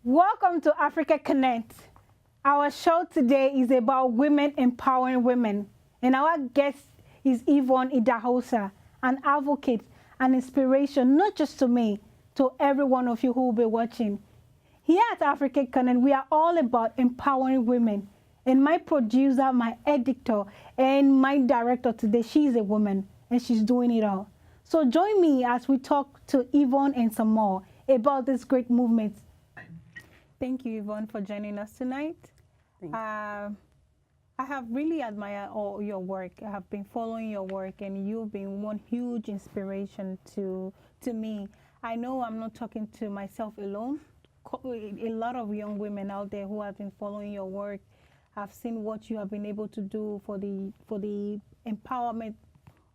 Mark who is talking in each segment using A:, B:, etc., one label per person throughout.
A: Welcome to Africa Connect. Our show today is about women empowering women. And our guest is Yvonne Idahosa, an advocate and inspiration, not just to me, to every one of you who will be watching. Here at Africa Connect, we are all about empowering women. And my producer, my editor, and my director today, she is a woman, and she's doing it all. So join me as we talk to Yvonne and some more about this great movement. Thank you, Yvonne, for joining us tonight.
B: Thank you.
A: I have really admired all your work. I have been following your work, and you've been one huge inspiration to me. I know I'm not talking to myself alone. A lot of young women out there who have been following your work have seen what you have been able to do for the empowerment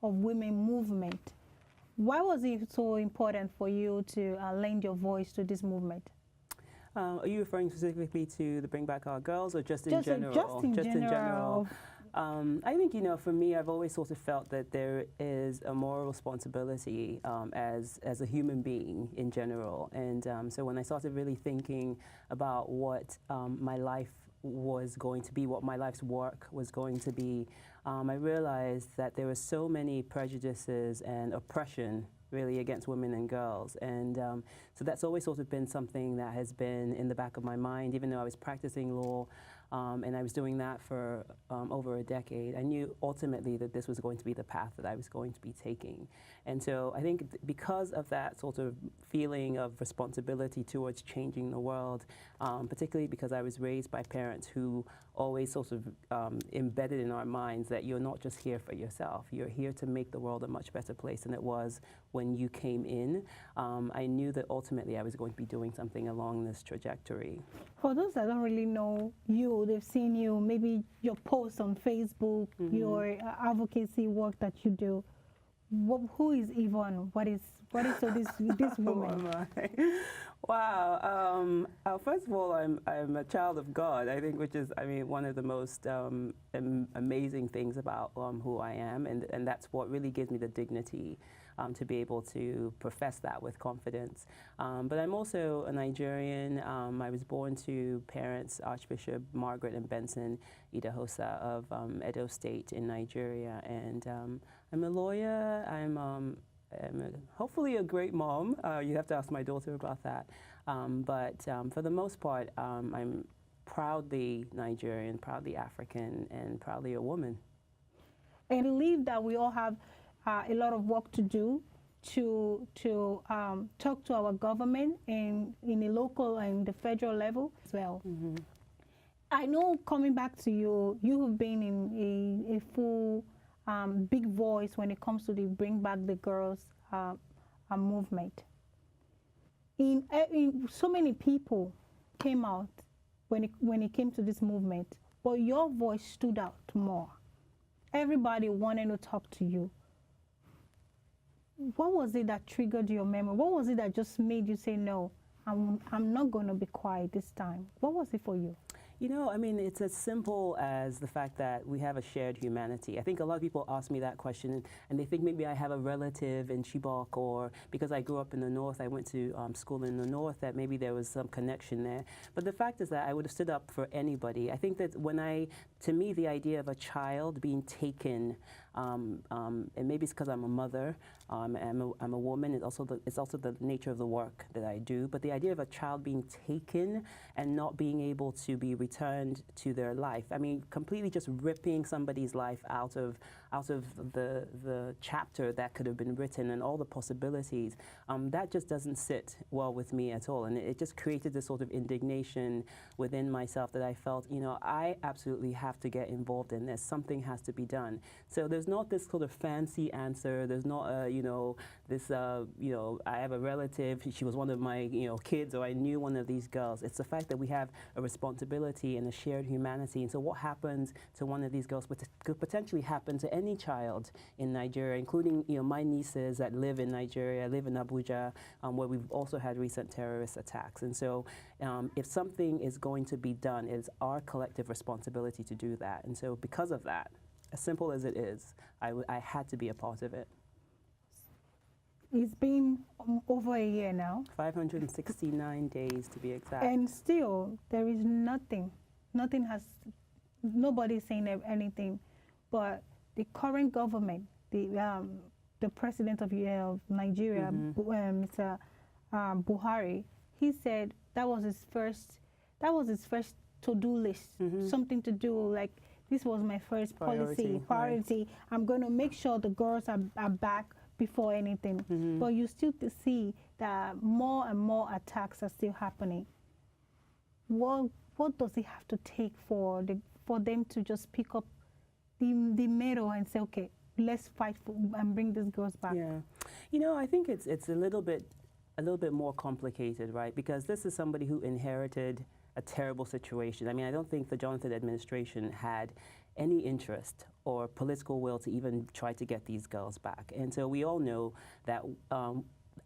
A: of women movement. Why was it so important for you to lend your voice to this movement?
B: Are you referring specifically to the Bring Back Our Girls or just in general?
A: Just in general.
B: I think, for me, I've always sort of felt that there is a moral responsibility as a human being in general. And so when I started really thinking about what my life was going to be, what my life's work was going to be, I realized that there were so many prejudices and oppression really against women and girls. And so that's always sort of been something that has been in the back of my mind, even though I was practicing law and I was doing that for over a decade. I knew ultimately that this was going to be the path that I was going to be taking. And so I think because of that sort of feeling of responsibility towards changing the world, particularly because I was raised by parents who always sort of embedded in our minds that you're not just here for yourself, you're here to make the world a much better place than it was when you came in. I knew that ultimately I was going to be doing something along this trajectory.
A: For those that don't really know you, they've seen you, maybe your posts on Facebook, your advocacy work that you do. Who is Yvonne? What is so this woman?
B: Who am I? Wow. First of all, I'm a child of God, I think, which is, one of the most amazing things about who I am, and that's what really gives me the dignity to be able to profess that with confidence. But I'm also a Nigerian. I was born to parents, Archbishop Margaret and Benson Idahosa of Edo State in Nigeria, and I'm a lawyer. I'm hopefully a great mom. You have to ask my daughter about that. But for the most part, I'm proudly Nigerian, proudly African, and proudly a woman.
A: I believe that we all have a lot of work to do to talk to our government in the local and the federal level as well. I know, coming back to you, you have been in a full big voice when it comes to the Bring Back the Girls movement. So many people came out when it came to this movement, but your voice stood out more. Everybody wanted to talk to you. What was it that triggered your memory? What was it that just made you say, no, I'm not going to be quiet this time? What was it for you?
B: It's as simple as the fact that we have a shared humanity. I think a lot of people ask me that question, and they think maybe I have a relative in Chibok, or because I grew up in the North, I went to school in the North, that maybe there was some connection there. But the fact is that I would have stood up for anybody. I think that to me, the idea of a child being taken, and maybe it's because I'm a mother, I'm a woman, it's also the nature of the work that I do, but the idea of a child being taken and not being able to be returned to their life. Completely just ripping somebody's life out of the chapter that could have been written and all the possibilities, that just doesn't sit well with me at all. And it just created this sort of indignation within myself that I felt, I absolutely have to get involved in this. Something has to be done. So there's not this sort of fancy answer. There's not, I have a relative, she was one of my, kids, or I knew one of these girls. It's the fact that we have a responsibility and a shared humanity. And so what happens to one of these girls could potentially happen to any child in Nigeria, including, my nieces that live in Nigeria, live in Abuja, where we've also had recent terrorist attacks. And so if something is going to be done, it's our collective responsibility to do that. And so because of that, as simple as it is, I had to be a part of it.
A: It's been over a year now.
B: 569 days to be exact.
A: And still, there is nothing. Nothing has, nobody's saying anything. But the current government, the president of Nigeria, Mr. Buhari, he said that was his first to-do list, something to do, like, this was my first priority.
B: Right.
A: I'm going to make sure the girls are back before anything. But you still see that more and more attacks are still happening. What does it have to take for them to just pick up the medal and say, okay, let's fight and bring these girls back?
B: Yeah, you know, I think it's a little bit more complicated, right? Because this is somebody who inherited a terrible situation. I mean, I don't think the Jonathan administration had any interest or political will to even try to get these girls back. And so we all know that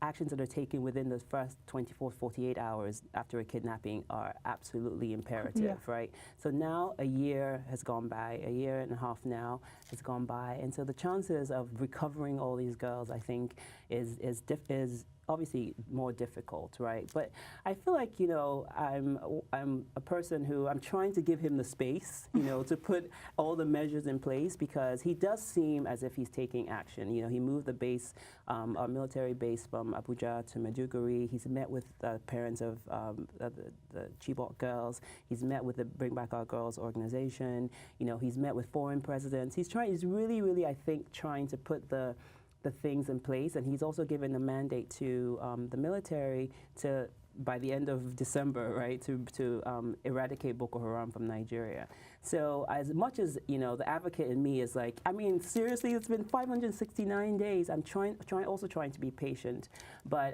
B: actions that are taken within the first 24, 48 hours after a kidnapping are absolutely imperative, right? So now a year has gone by, a year and a half now has gone by, and so the chances of recovering all these girls, I think, is obviously more difficult, right? But I feel like, you know, I'm a person who, I'm trying to give him the space, you know, to put all the measures in place, because he does seem as if he's taking action. You know, he moved the base, our military base from Abuja to Maiduguri. He's met with the parents of the Chibok girls. He's met with the Bring Back Our Girls organization. You know, he's met with foreign presidents. He's really, really, I think, trying to put the things in place, and he's also given a mandate to the military to, by the end of December, right, to eradicate Boko Haram from Nigeria. So as much as, you know, the advocate in me is like, I mean, seriously, it's been 569 days. I'm also trying to be patient, but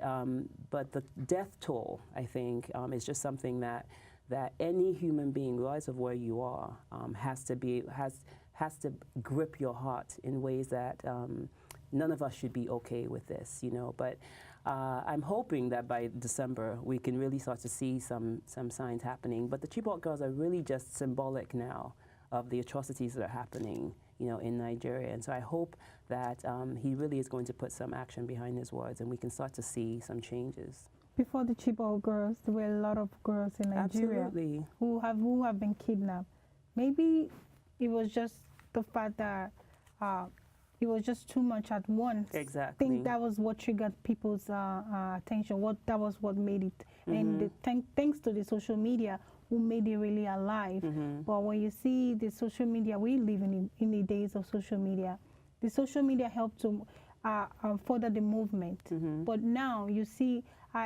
B: the death toll, I think, is just something that any human being, regardless of where you are, has to grip your heart in ways that none of us should be okay with this, you know. But I'm hoping that by December we can really start to see some signs happening. But the Chibok girls are really just symbolic now of the atrocities that are happening, you know, in Nigeria. And so I hope that he really is going to put some action behind his words, and we can start to see some changes.
A: Before the Chibok girls, there were a lot of girls in Nigeria who have been kidnapped. Maybe it was just the fact that it was just too much at once.
B: Exactly.
A: I think that was what triggered people's attention. That was what made it. And thanks to the social media, who made it really alive. But when you see the social media, we live in the days of social media. The social media helped to further the movement. But now you see,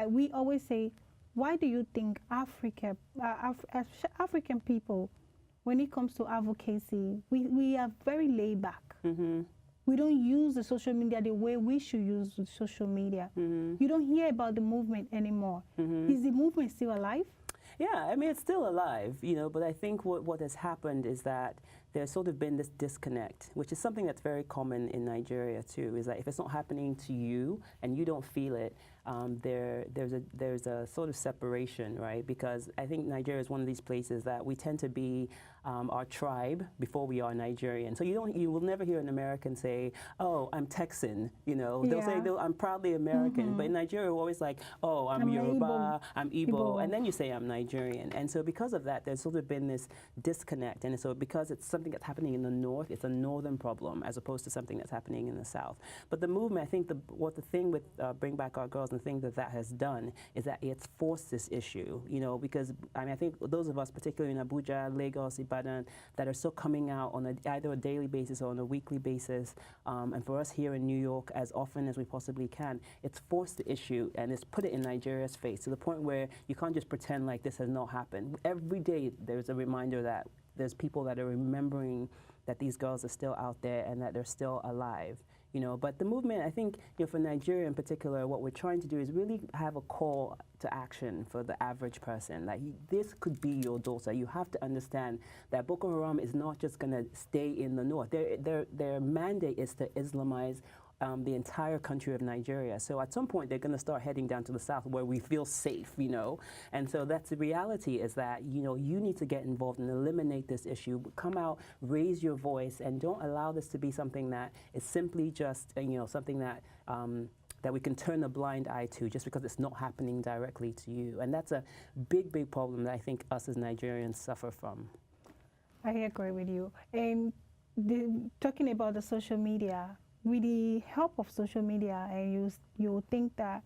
A: we always say, why do you think African people, when it comes to advocacy, we are very laid back. We don't use the social media the way we should use the social media. You don't hear about the movement anymore. Is the movement still alive?
B: Yeah, I mean, it's still alive, you know, but I think what has happened is that there's sort of been this disconnect, which is something that's very common in Nigeria too, is that if it's not happening to you and you don't feel it, there's a sort of separation, right? Because I think Nigeria is one of these places that we tend to be our tribe before we are Nigerian. So you will never hear an American say, "Oh, I'm Texan." You know, they'll say, "I'm proudly American." But in Nigeria, we're always like, "Oh, I'm Yoruba, I'm Igbo," and then you say, "I'm Nigerian." And so because of that, there's sort of been this disconnect. And so because it's something that's happening in the north, it's a northern problem as opposed to something that's happening in the south. But the movement, I think, the thing with Bring Back Our Girls, and the thing that has done is that it's forced this issue, you know, because I mean, I think those of us, particularly in Abuja, Lagos, Ibadan, that are still coming out on either a daily basis or on a weekly basis, and for us here in New York, as often as we possibly can, it's forced the issue and it's put it in Nigeria's face to the point where you can't just pretend like this has not happened. Every day there's a reminder that there's people that are remembering that these girls are still out there and that they're still alive. You know, but the movement, I think, you know, for Nigeria in particular, what we're trying to do is really have a call to action for the average person. Like, this could be your daughter. You have to understand that Boko Haram is not just going to stay in the north. Their mandate is to Islamize the entire country of Nigeria. So at some point, they're going to start heading down to the south where we feel safe, you know. And so that's the reality, is that, you know, you need to get involved and eliminate this issue. Come out, raise your voice, and don't allow this to be something that is simply just, you know, something that that we can turn a blind eye to just because it's not happening directly to you. And that's a big, big problem that I think us as Nigerians suffer from.
A: I agree with you. And talking about the social media, with the help of social media, and you think that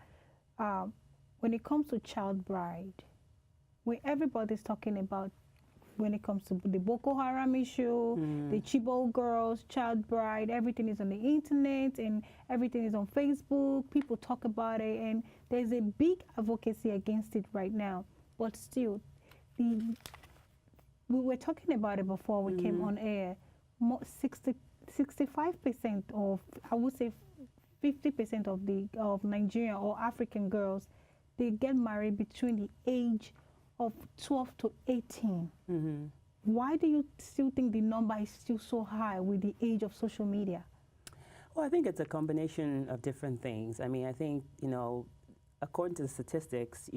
A: when it comes to child bride, when everybody's talking about when it comes to the Boko Haram issue, the Chibok girls, child bride, everything is on the internet and everything is on Facebook. People talk about it, and there's a big advocacy against it right now. But still, we were talking about it before we came on air. 65% of, I would say 50% of Nigerian or African girls, they get married between the age of 12 to 18. Why do you still think the number is still so high with the age of social media?
B: Well, I think it's a combination of different things. I mean, I think, according to the statistics,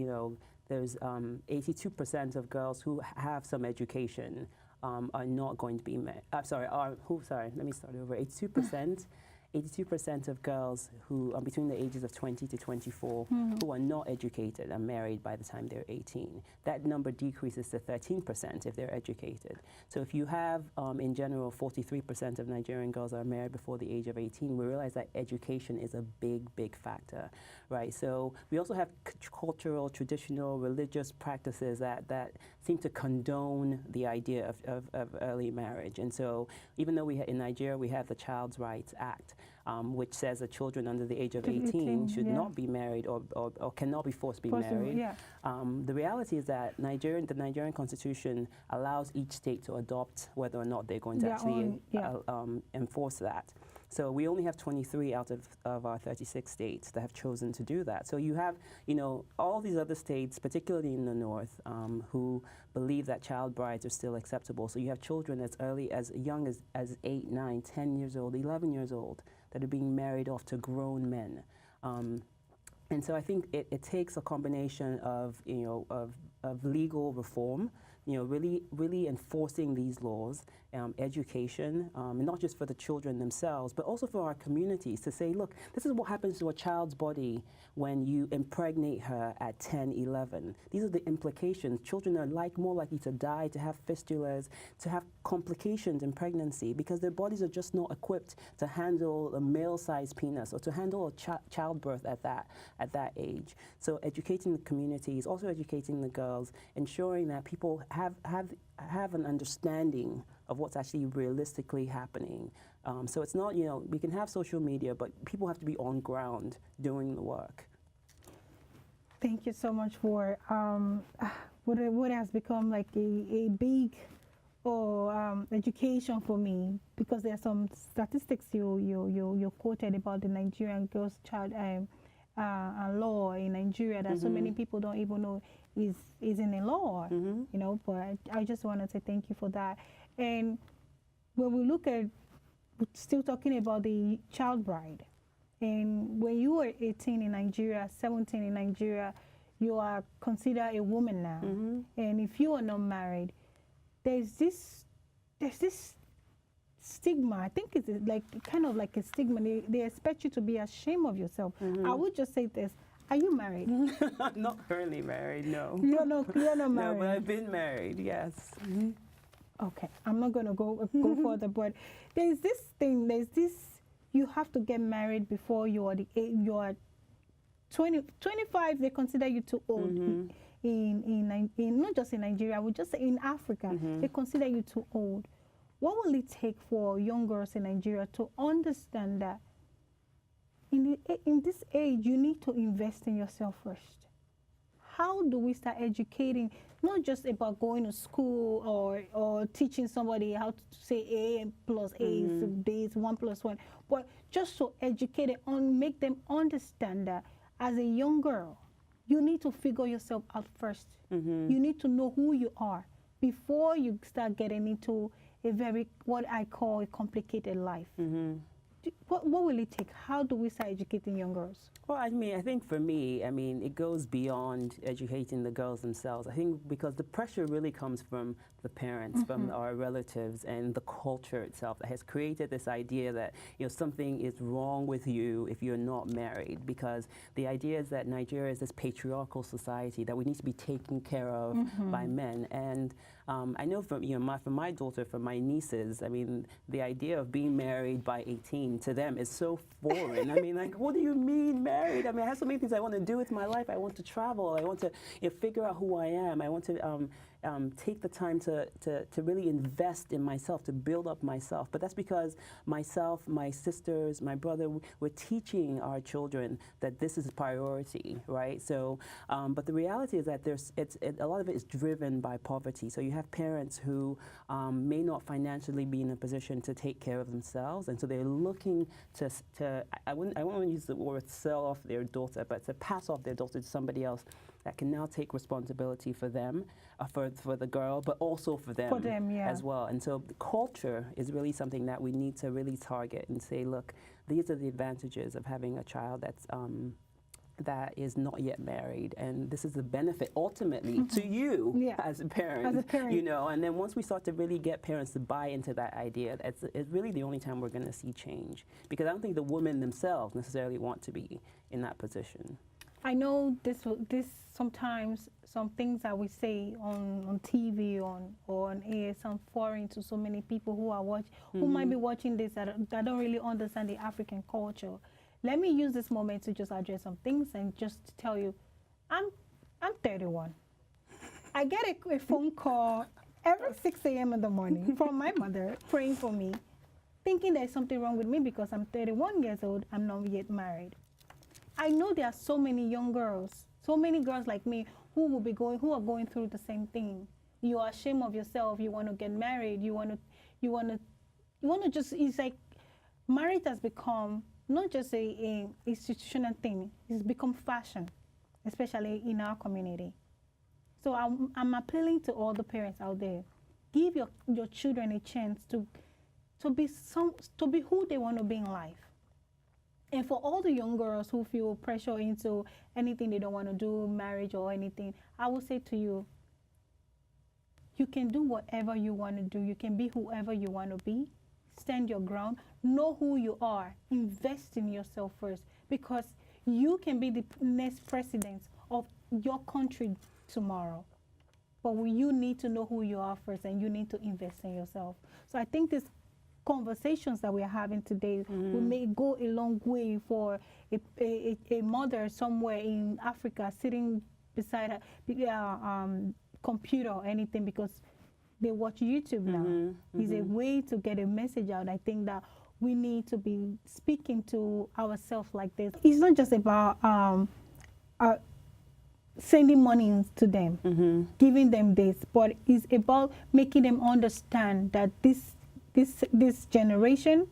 B: there's 82% of girls who have some education are not going to be married. Let me start over. 82% of girls who are between the ages of 20 to 24 who are not educated are married by the time they're 18. That number decreases to 13% if they're educated. So if you have, in general, 43% of Nigerian girls are married before the age of 18, we realize that education is a big, big factor, right? So we also have cultural, traditional, religious practices that seem to condone the idea of early marriage. And so even though in Nigeria we have the Child's Rights Act, which says that children under the age of 18 should not be married or cannot be forced to be married. The reality is that the Nigerian Constitution allows each state to adopt whether or not they're going to actually enforce that. So we only have 23 out of our 36 states that have chosen to do that. So you have, all these other states, particularly in the north, who believe that child brides are still acceptable. So you have children as young as 8, 9, 10 years old, 11 years old, that are being married off to grown men. And so I think it takes a combination of legal reform, really enforcing these laws, education, not just for the children themselves, but also for our communities to say, look, this is what happens to a child's body when you impregnate her at 10, 11. These are the implications. Children are more likely to die, to have fistulas, to have complications in pregnancy because their bodies are just not equipped to handle a male-sized penis or to handle a childbirth at that age. So educating the communities, also educating the girls, ensuring that people have an understanding of what's actually realistically happening. So it's not, we can have social media, but people have to be on ground doing the work.
A: Thank you so much for what has become like a big education for me, because there are some statistics you quoted about the Nigerian girls' child law in Nigeria that so many people don't even know is in the law, but I just want to say thank you for that. And when we look at, still talking about the child bride, and when you were 18 in Nigeria, 17 in Nigeria, you are considered a woman now. And if you are not married, there's this stigma. I think it's like kind of like a stigma. They expect you to be ashamed of yourself. I would just say this: are you married?
B: I'm not currently married, no.
A: You're not married.
B: No, but I've been married, yes.
A: Okay, I'm not gonna go further, but there's this thing. You have to get married before you are 20, 25. They consider you too old. In not just in Nigeria, I would just say in Africa, they consider you too old. What will it take for young girls in Nigeria to understand that in this age, you need to invest in yourself first? How do we start educating, not just about going to school or teaching somebody how to say A plus A is 1 plus 1, but just to educate and make them understand that as a young girl, you need to figure yourself out first. You need to know who you are before you start getting into what I call a complicated life. what will it take? How do we start educating young girls?
B: Well, I mean, I think for me, I mean, it goes beyond educating the girls themselves. I think because the pressure really comes from the parents, from our relatives, and the culture itself that has created this idea that, you know, something is wrong with you if you're not married. Because the idea is that Nigeria is this patriarchal society that we need to be taken care of by men. And I know from, you know, from my daughter, from my nieces, I mean, the idea of being married by 18 to them is so foreign. I mean, like, what do you mean married? I mean, I have so many things I want to do with my life. I want to travel. I want to, you know, figure out who I am. I want to take the time to really invest in myself, to build up myself. But that's because myself, my sisters, my brother, we're teaching our children that this is a priority, right? So, but the reality is that a lot of it is driven by poverty. So you have parents who may not financially be in a position to take care of themselves, and so they're looking to I won't use the word sell off their daughter, but to pass off their daughter to somebody else that can now take responsibility for them, for the girl, but also for them, as well. And so the culture is really something that we need to really target and say, look, these are the advantages of having a child that's that is not yet married, and this is the benefit ultimately to you as a parent, you know. And then once we start to really get parents to buy into that idea, it's really the only time we're going to see change, because I don't think the women themselves necessarily want to be in that position.
A: I know this sometimes some things that we say on TV or on air sound foreign to so many people who are who might be watching this that don't really understand the African culture. Let me use this moment to just address some things and just tell you, I'm 31. I get a phone call every 6 a.m. in the morning from my mother praying for me, thinking there's something wrong with me because I'm 31 years old, I'm not yet married. I know there are so many young girls, so many girls like me who are going through the same thing. You are ashamed of yourself. You want to get married. You want to just. It's like marriage has become not just a institutional thing. It's become fashion, especially in our community. So I'm appealing to all the parents out there. Give your children a chance to be who they want to be in life. And for all the young girls who feel pressure into anything they don't want to do, marriage or anything, I will say to you, you can do whatever you want to do. You can be whoever you want to be. Stand your ground. Know who you are. Invest in yourself first, because you can be the next president of your country tomorrow. But you need to know who you are first, and you need to invest in yourself. So I think this conversations that we are having today will may go a long way for a mother somewhere in Africa sitting beside her computer or anything, because they watch YouTube now. It's a way to get a message out. I think that we need to be speaking to ourselves like this. It's not just about sending money to them, giving them this, but it's about making them understand that this generation,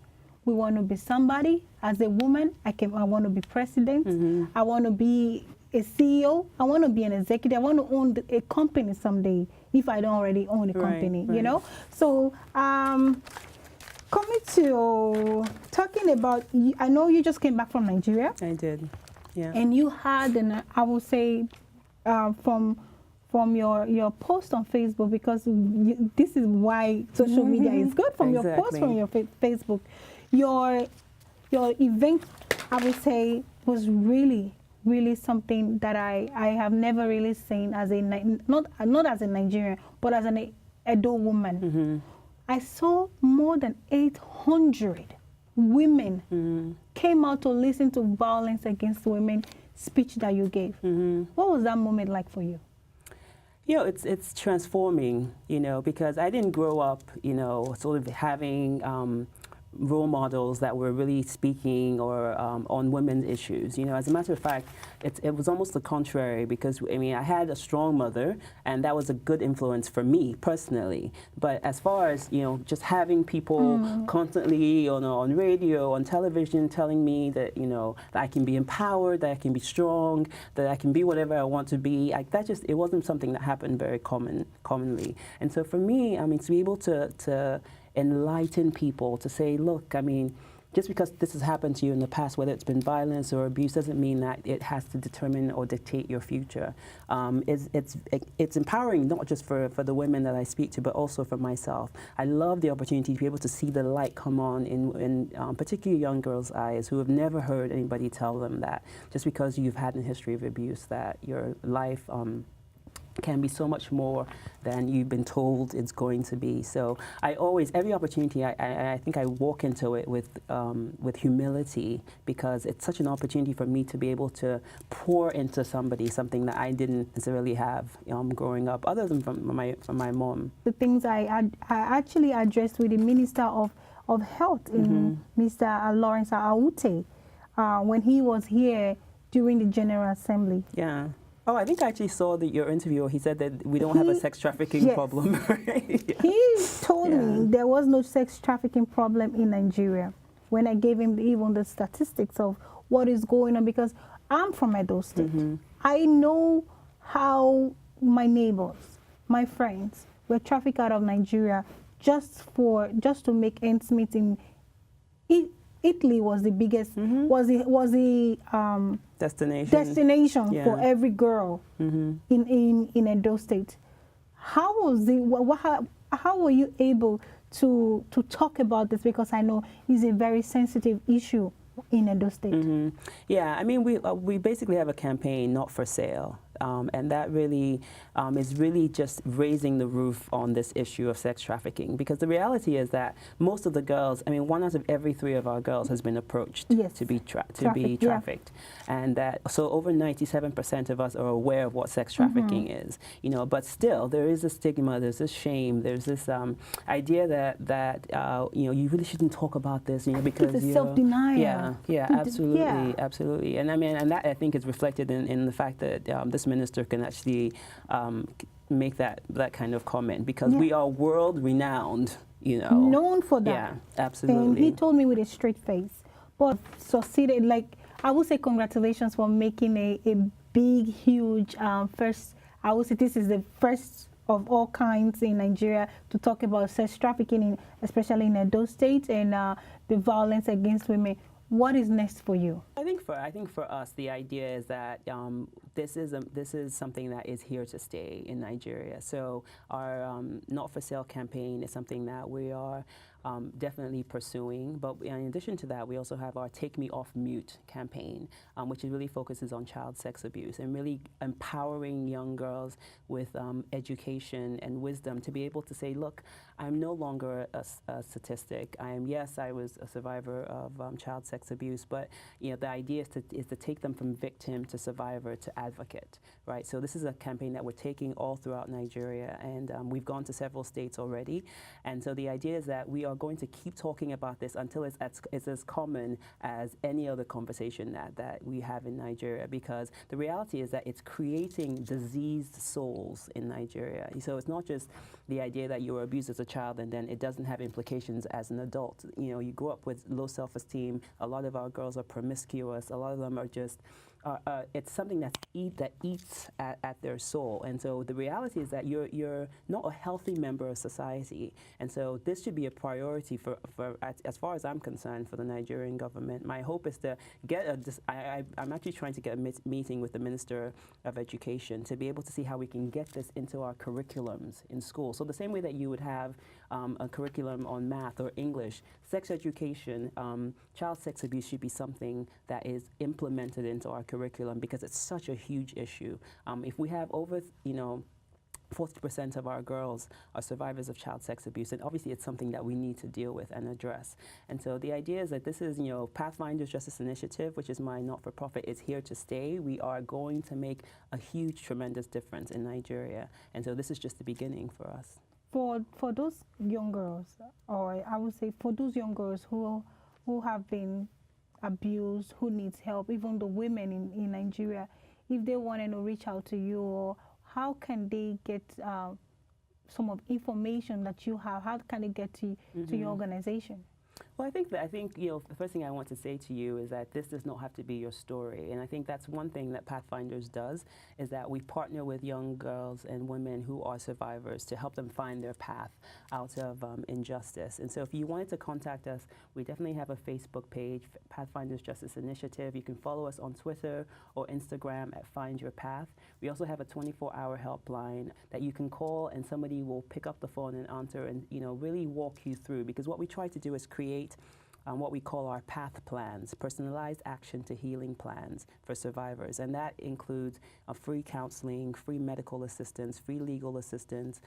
A: we want to be somebody. As a woman, I want to be president. I want to be a CEO. I want to be an executive. I want to own a company someday, if I don't already own a company, you know? So coming to talking about, I know you just came back from Nigeria.
B: I did, yeah.
A: And you had, I will say, from your post on Facebook, because this is why social media is good. From your post from your Facebook, your event, I would say, was really something that I have never really seen as a not as a Nigerian, but as an Edo woman. I saw more than 800 women came out to listen to violence against women speech that you gave. What was that moment like for you?
B: You know, it's transforming, you know, because I didn't grow up, you know, sort of having role models that were really speaking or on women's issues. You know, as a matter of fact, it was almost the contrary, because I mean, I had a strong mother, and that was a good influence for me personally. But as far as, you know, just having people constantly on radio, on television, telling me that, you know, that I can be empowered, that I can be strong, that I can be whatever I want to be, it wasn't something that happened very commonly. And so for me, I mean, to be able to enlighten people, to say, look, I mean, just because this has happened to you in the past, whether it's been violence or abuse, doesn't mean that it has to determine or dictate your future. It's empowering, not just for the women that I speak to, but also for myself. I love the opportunity to be able to see the light come on in particularly young girls' eyes who have never heard anybody tell them that just because you've had a history of abuse, that your life can be so much more than you've been told it's going to be. So I always, every opportunity, I think I walk into it with humility, because it's such an opportunity for me to be able to pour into somebody something that I didn't necessarily have growing up, other than from my mom.
A: The things I actually addressed with the Minister of Health in Mr. Lawrence Aoute when he was here during the General Assembly.
B: Yeah. Oh, I think I actually saw your interview. He said that we don't have a sex trafficking problem. Right? Yeah.
A: He told me there was no sex trafficking problem in Nigeria when I gave him even the statistics of what is going on, because I'm from Edo State. I know how my neighbors, my friends, were trafficked out of Nigeria just to make ends meet. In Italy was the biggest, was the destination for every girl in Edo State. How were you able to talk about this? Because I know it's a very sensitive issue in Edo State.
B: Yeah, I mean, we basically have a campaign, Not for Sale. And that really is really just raising the roof on this issue of sex trafficking, because the reality is that most of the girls, I mean, 1 out of every 3 of our girls has been approached to be trafficked, and that so over 97% of us are aware of what sex trafficking is, you know. But still, there is a stigma, there's this shame, there's this idea that you know, you really shouldn't talk about this, you know, because
A: it's self-denial.
B: Absolutely. And I mean, and that I think is reflected in the fact that this minister can actually make that kind of comment, because we are world renowned, you know.
A: Known for that.
B: Yeah, absolutely.
A: And he told me with a straight face, but succeeded. Like, I would say congratulations for making a big, huge first. I would say this is the first of all kinds in Nigeria to talk about sex trafficking, especially in Edo State, and the violence against women. What is next for you?
B: I think for us, the idea is that this is something that is here to stay in Nigeria. So our Not for Sale campaign is something that we are definitely pursuing. But in addition to that, we also have our Take Me Off Mute campaign, which really focuses on child sex abuse and really empowering young girls with education and wisdom to be able to say, look, I'm no longer a statistic. Yes, I was a survivor of child sex abuse, but you know, the idea is to take them from victim to survivor to advocate, right? So this is a campaign that we're taking all throughout Nigeria, and we've gone to several states already. And so the idea is that we are going to keep talking about this until it's as common as any other conversation that we have in Nigeria, because the reality is that it's creating diseased souls in Nigeria. So it's not just the idea that you were abused as a child and then it doesn't have implications as an adult. You know, you grow up with low self-esteem. A lot of our girls are promiscuous. A lot of them are just it's something that eats at their soul. And so the reality is that you're not a healthy member of society. And so this should be a priority for as far as I'm concerned, for the Nigerian government. My hope is to get I'm actually trying to get a meeting with the Minister of Education to be able to see how we can get this into our curriculums in school. So the same way that you would have a curriculum on math or English, sex education, child sex abuse should be something that is implemented into our curriculum, because it's such a huge issue. If we have over, 40% of our girls are survivors of child sex abuse, and obviously it's something that we need to deal with and address. And so the idea is that this is, Pathfinders Justice Initiative, which is my not-for-profit, is here to stay. We are going to make a huge, tremendous difference in Nigeria. And so this is just the beginning for us.
A: For those young girls, or I would say for those young girls who have been abused, who needs help, even the women in Nigeria, if they want to reach out to you, or how can they get some of information that you have? How can they get to your organization?
B: Well, I think you know the first thing I want to say to you is that this does not have to be your story, and I think that's one thing that Pathfinders does is that we partner with young girls and women who are survivors to help them find their path out of injustice. And so, if you wanted to contact us, we definitely have a Facebook page, Pathfinders Justice Initiative. You can follow us on Twitter or Instagram at Find Your Path. We also have a 24-hour helpline that you can call, and somebody will pick up the phone and answer, and really walk you through. Because what we try to do is create what we call our path plans, personalized action to healing plans for survivors. And that includes free counseling, free medical assistance, free legal assistance,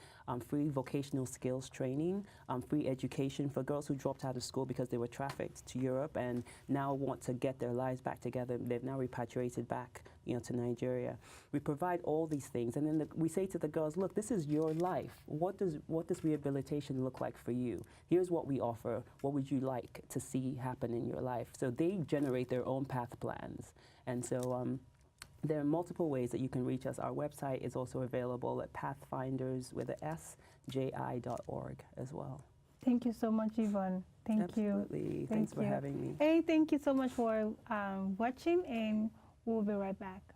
B: free vocational skills training, free education for girls who dropped out of school because they were trafficked to Europe and now want to get their lives back together. They've now repatriated back to Nigeria. We provide all these things, and then we say to the girls, look, this is your life. What does rehabilitation look like for you? Here's what we offer. What would you like to see happen in your life? So they generate their own path plans. And so there are multiple ways that you can reach us. Our website is also available at pathfindersji.org as well.
A: Thank you so much, Yvonne. Thank you.
B: Absolutely. Thanks for having me.
A: Hey, thank you so much for watching, and we'll be right back.